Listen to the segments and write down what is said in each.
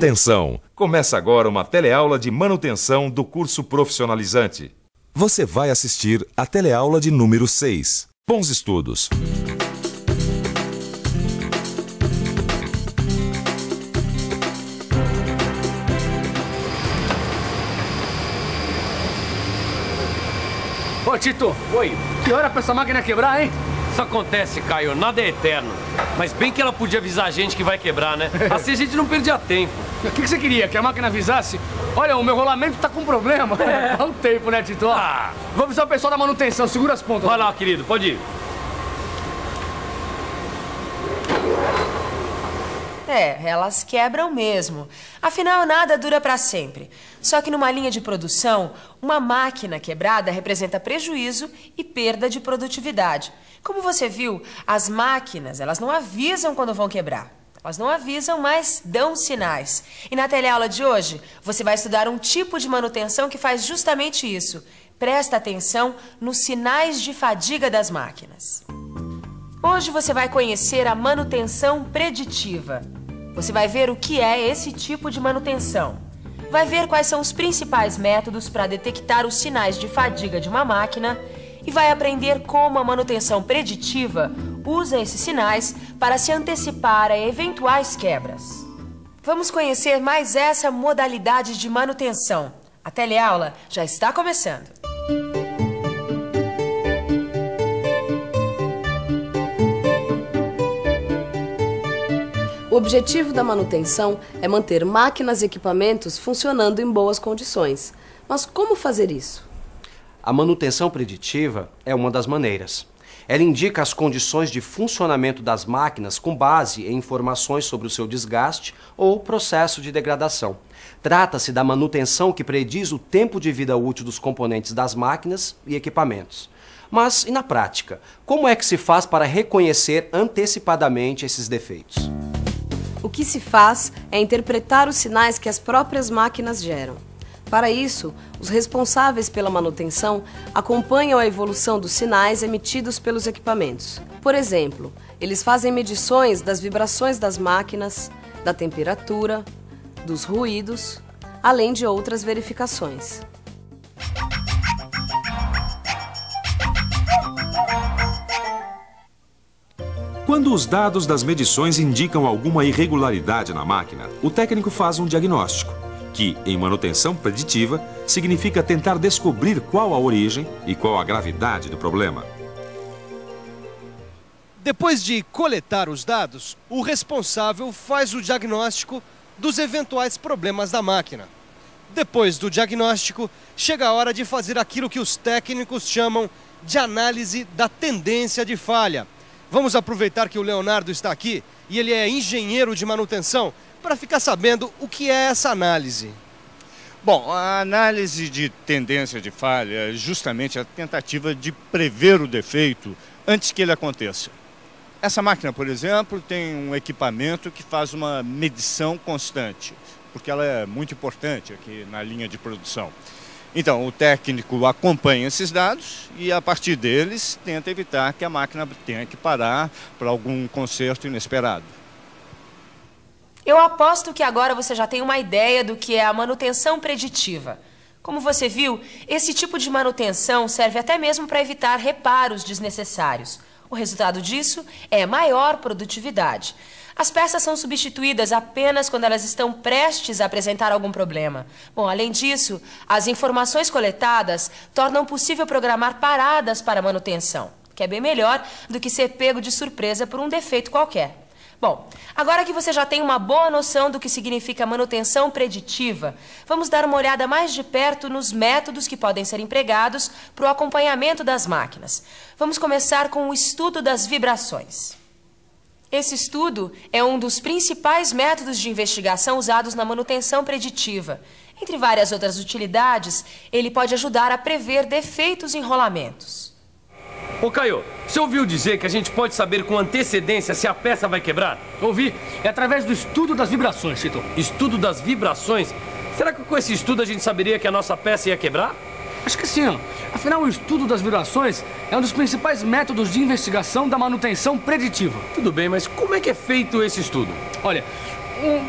Atenção! Começa agora uma teleaula de manutenção do curso profissionalizante. Você vai assistir a teleaula de número 6. Bons estudos! Ô, Tito. Oi. Que hora pra essa máquina quebrar, hein? Isso acontece, Caio. Nada é eterno. Mas bem que ela podia avisar a gente que vai quebrar, né? Assim a gente não perdia tempo. O que você queria? Que a máquina avisasse? Olha, o meu rolamento tá com problema. Olha o tempo, né, Tito? Ah. Vou avisar o pessoal da manutenção. Segura as pontas. Vai lá, querido. Pode ir. Elas quebram mesmo. Afinal, nada dura para sempre. Só que numa linha de produção, uma máquina quebrada representa prejuízo e perda de produtividade. Como você viu, as máquinas, elas não avisam quando vão quebrar. Elas não avisam, mas dão sinais. E na teleaula de hoje, você vai estudar um tipo de manutenção que faz justamente isso. Presta atenção nos sinais de fadiga das máquinas. Hoje você vai conhecer a manutenção preditiva. Você vai ver o que é esse tipo de manutenção. Vai ver quais são os principais métodos para detectar os sinais de fadiga de uma máquina e vai aprender como a manutenção preditiva usa esses sinais para se antecipar a eventuais quebras. Vamos conhecer mais essa modalidade de manutenção. A teleaula já está começando. O objetivo da manutenção é manter máquinas e equipamentos funcionando em boas condições. Mas como fazer isso? A manutenção preditiva é uma das maneiras. Ela indica as condições de funcionamento das máquinas com base em informações sobre o seu desgaste ou processo de degradação. Trata-se da manutenção que prediz o tempo de vida útil dos componentes das máquinas e equipamentos. Mas, e na prática, como é que se faz para reconhecer antecipadamente esses defeitos? O que se faz é interpretar os sinais que as próprias máquinas geram. Para isso, os responsáveis pela manutenção acompanham a evolução dos sinais emitidos pelos equipamentos. Por exemplo, eles fazem medições das vibrações das máquinas, da temperatura, dos ruídos, além de outras verificações. Quando os dados das medições indicam alguma irregularidade na máquina, o técnico faz um diagnóstico, que, em manutenção preditiva, significa tentar descobrir qual a origem e qual a gravidade do problema. Depois de coletar os dados, o responsável faz o diagnóstico dos eventuais problemas da máquina. Depois do diagnóstico, chega a hora de fazer aquilo que os técnicos chamam de análise da tendência de falha. Vamos aproveitar que o Leonardo está aqui e ele é engenheiro de manutenção para ficar sabendo o que é essa análise. Bom, a análise de tendência de falha é justamente a tentativa de prever o defeito antes que ele aconteça. Essa máquina, por exemplo, tem um equipamento que faz uma medição constante, porque ela é muito importante aqui na linha de produção. Então, o técnico acompanha esses dados e, a partir deles, tenta evitar que a máquina tenha que parar para algum conserto inesperado. Eu aposto que agora você já tem uma ideia do que é a manutenção preditiva. Como você viu, esse tipo de manutenção serve até mesmo para evitar reparos desnecessários. O resultado disso é maior produtividade. As peças são substituídas apenas quando elas estão prestes a apresentar algum problema. Bom, além disso, as informações coletadas tornam possível programar paradas para manutenção, que é bem melhor do que ser pego de surpresa por um defeito qualquer. Bom, agora que você já tem uma boa noção do que significa manutenção preditiva, vamos dar uma olhada mais de perto nos métodos que podem ser empregados para o acompanhamento das máquinas. Vamos começar com o estudo das vibrações. Esse estudo é um dos principais métodos de investigação usados na manutenção preditiva. Entre várias outras utilidades, ele pode ajudar a prever defeitos em rolamentos. Ô, Caio, você ouviu dizer que a gente pode saber com antecedência se a peça vai quebrar? Ouvi. É através do estudo das vibrações, Tito. Estudo das vibrações? Será que com esse estudo a gente saberia que a nossa peça ia quebrar? Acho que sim. Afinal, o estudo das vibrações é um dos principais métodos de investigação da manutenção preditiva. Tudo bem, mas como é que é feito esse estudo? Olha,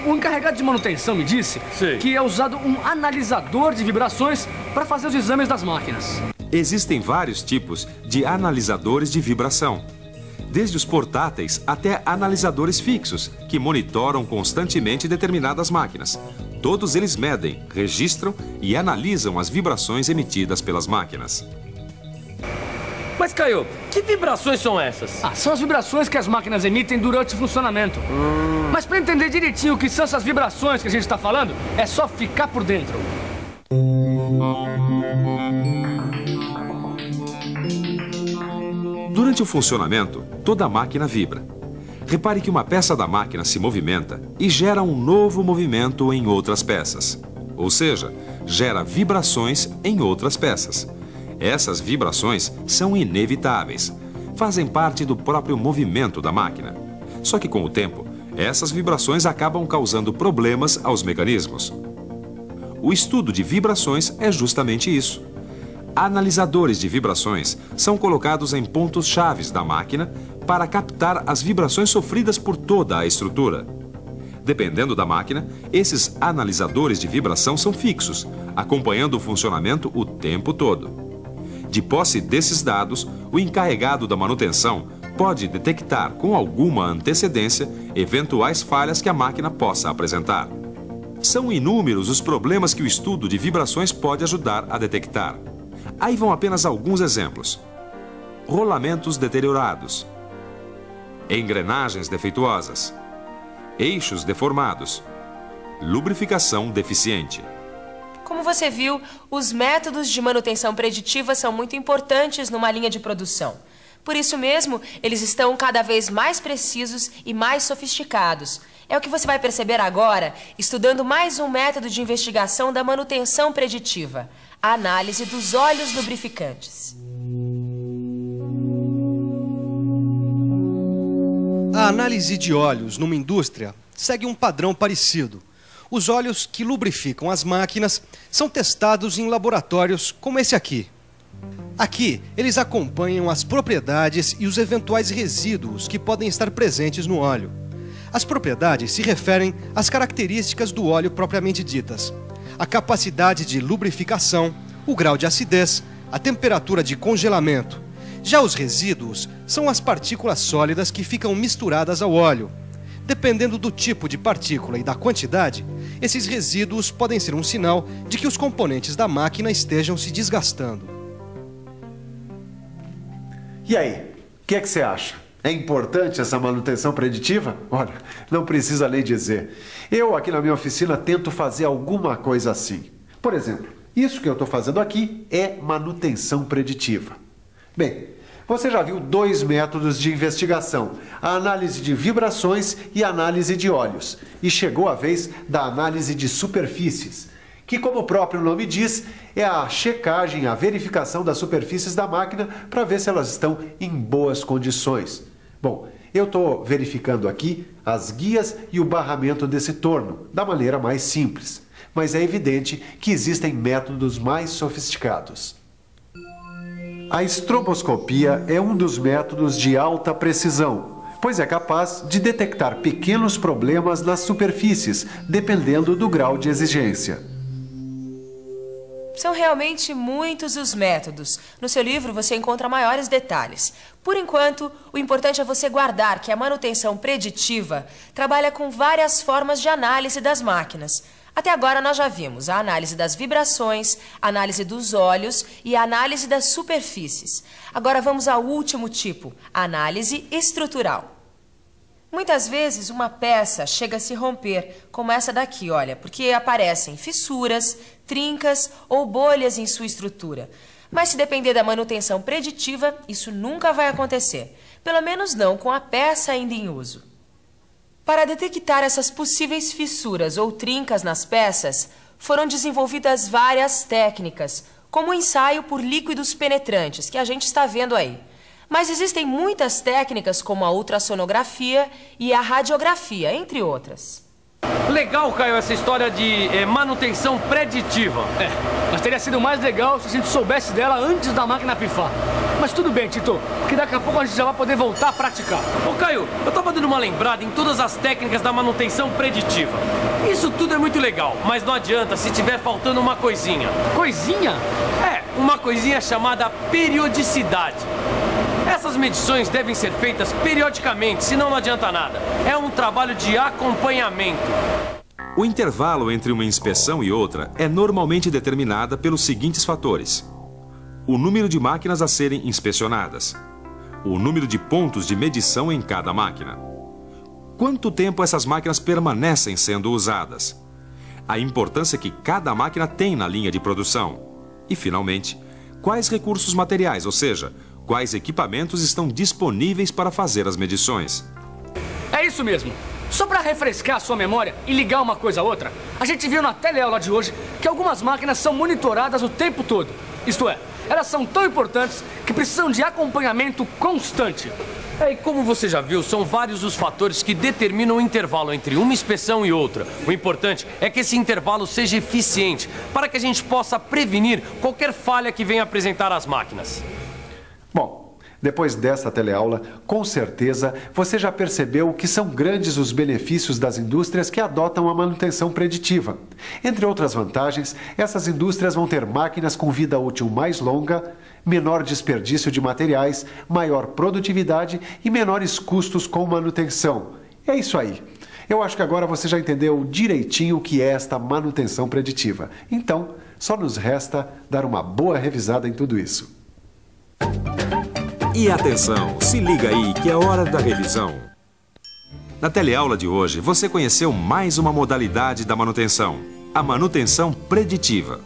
o encarregado de manutenção me disse que é usado um analisador de vibrações para fazer os exames das máquinas. Existem vários tipos de analisadores de vibração, desde os portáteis até analisadores fixos, que monitoram constantemente determinadas máquinas. Todos eles medem, registram e analisam as vibrações emitidas pelas máquinas. Mas, Caio, que vibrações são essas? São as vibrações que as máquinas emitem durante o funcionamento. Mas para entender direitinho o que são essas vibrações que a gente está falando, é só ficar por dentro. Durante o funcionamento, toda a máquina vibra. Repare que uma peça da máquina se movimenta e gera um novo movimento em outras peças. Ou seja, gera vibrações em outras peças. Essas vibrações são inevitáveis. Fazem parte do próprio movimento da máquina. Só que com o tempo, essas vibrações acabam causando problemas aos mecanismos. O estudo de vibrações é justamente isso. Analisadores de vibrações são colocados em pontos chaves da máquina para captar as vibrações sofridas por toda a estrutura. Dependendo da máquina, esses analisadores de vibração são fixos, acompanhando o funcionamento o tempo todo. De posse desses dados, o encarregado da manutenção pode detectar com alguma antecedência eventuais falhas que a máquina possa apresentar. São inúmeros os problemas que o estudo de vibrações pode ajudar a detectar. Aí vão apenas alguns exemplos: rolamentos deteriorados, engrenagens defeituosas, eixos deformados, lubrificação deficiente. Como você viu, os métodos de manutenção preditiva são muito importantes numa linha de produção. Por isso mesmo, eles estão cada vez mais precisos e mais sofisticados. É o que você vai perceber agora, estudando mais um método de investigação da manutenção preditiva: a análise dos óleos lubrificantes. A análise de óleos numa indústria segue um padrão parecido. Os óleos que lubrificam as máquinas são testados em laboratórios como esse aqui. Aqui, eles acompanham as propriedades e os eventuais resíduos que podem estar presentes no óleo. As propriedades se referem às características do óleo propriamente ditas: a capacidade de lubrificação, o grau de acidez, a temperatura de congelamento. Já os resíduos são as partículas sólidas que ficam misturadas ao óleo. Dependendo do tipo de partícula e da quantidade, esses resíduos podem ser um sinal de que os componentes da máquina estejam se desgastando. E aí, o que é que você acha? É importante essa manutenção preditiva? Olha, não precisa nem dizer. Eu aqui na minha oficina tento fazer alguma coisa assim. Por exemplo, isso que eu estou fazendo aqui é manutenção preditiva. Bem, você já viu dois métodos de investigação: a análise de vibrações e a análise de óleos. E chegou a vez da análise de superfícies, que, como o próprio nome diz, é a checagem, a verificação das superfícies da máquina para ver se elas estão em boas condições. Bom, eu estou verificando aqui as guias e o barramento desse torno, da maneira mais simples. Mas é evidente que existem métodos mais sofisticados. A estroboscopia é um dos métodos de alta precisão, pois é capaz de detectar pequenos problemas nas superfícies, dependendo do grau de exigência. São realmente muitos os métodos. No seu livro você encontra maiores detalhes. Por enquanto, o importante é você guardar que a manutenção preditiva trabalha com várias formas de análise das máquinas. Até agora nós já vimos a análise das vibrações, a análise dos óleos e a análise das superfícies. Agora vamos ao último tipo, a análise estrutural. Muitas vezes uma peça chega a se romper, como essa daqui, olha, porque aparecem fissuras, trincas ou bolhas em sua estrutura. Mas se depender da manutenção preditiva, isso nunca vai acontecer. Pelo menos não com a peça ainda em uso. Para detectar essas possíveis fissuras ou trincas nas peças, foram desenvolvidas várias técnicas, como o ensaio por líquidos penetrantes, que a gente está vendo aí. Mas existem muitas técnicas como a ultrassonografia e a radiografia, entre outras. Legal, Caio, essa história de manutenção preditiva. Mas teria sido mais legal se a gente soubesse dela antes da máquina pifar. Mas tudo bem, Tito, que daqui a pouco a gente já vai poder voltar a praticar. Ô, Caio, eu tava dando uma lembrada em todas as técnicas da manutenção preditiva. Isso tudo é muito legal, mas não adianta se tiver faltando uma coisinha. Coisinha? É, uma coisinha chamada periodicidade. Essas medições devem ser feitas periodicamente, senão não adianta nada. É um trabalho de acompanhamento. O intervalo entre uma inspeção e outra é normalmente determinada pelos seguintes fatores: o número de máquinas a serem inspecionadas, o número de pontos de medição em cada máquina, quanto tempo essas máquinas permanecem sendo usadas, a importância que cada máquina tem na linha de produção e, finalmente, quais recursos materiais, ou seja, quais equipamentos estão disponíveis para fazer as medições. É isso mesmo. Só para refrescar a sua memória e ligar uma coisa a outra, a gente viu na teleaula de hoje que algumas máquinas são monitoradas o tempo todo. Isto é, elas são tão importantes que precisam de acompanhamento constante. E como você já viu, são vários os fatores que determinam o intervalo entre uma inspeção e outra. O importante é que esse intervalo seja eficiente, para que a gente possa prevenir qualquer falha que venha apresentar as máquinas. Bom, depois desta teleaula, com certeza você já percebeu que são grandes os benefícios das indústrias que adotam a manutenção preditiva. Entre outras vantagens, essas indústrias vão ter máquinas com vida útil mais longa, menor desperdício de materiais, maior produtividade e menores custos com manutenção. É isso aí. Eu acho que agora você já entendeu direitinho o que é esta manutenção preditiva. Então, só nos resta dar uma boa revisada em tudo isso. E atenção, se liga aí que é hora da revisão. Na teleaula de hoje, você conheceu mais uma modalidade da manutenção, a manutenção preditiva.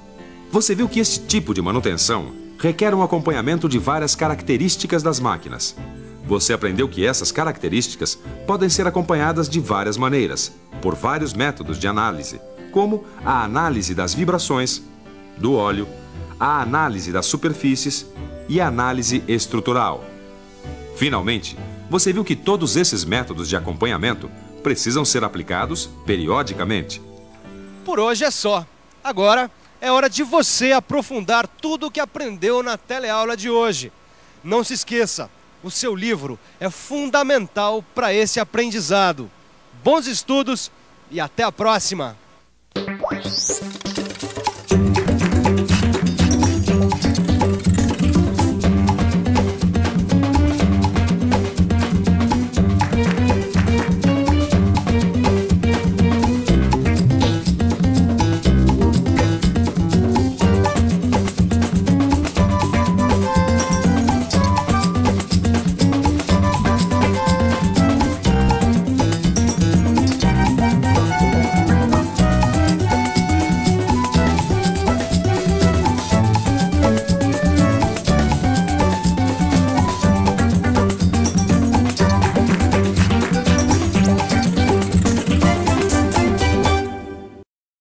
Você viu que este tipo de manutenção requer um acompanhamento de várias características das máquinas. Você aprendeu que essas características podem ser acompanhadas de várias maneiras, por vários métodos de análise, como a análise das vibrações, do óleo, a análise das superfícies e a análise estrutural. Finalmente, você viu que todos esses métodos de acompanhamento precisam ser aplicados periodicamente. Por hoje é só. Agora é hora de você aprofundar tudo o que aprendeu na teleaula de hoje. Não se esqueça, o seu livro é fundamental para esse aprendizado. Bons estudos e até a próxima!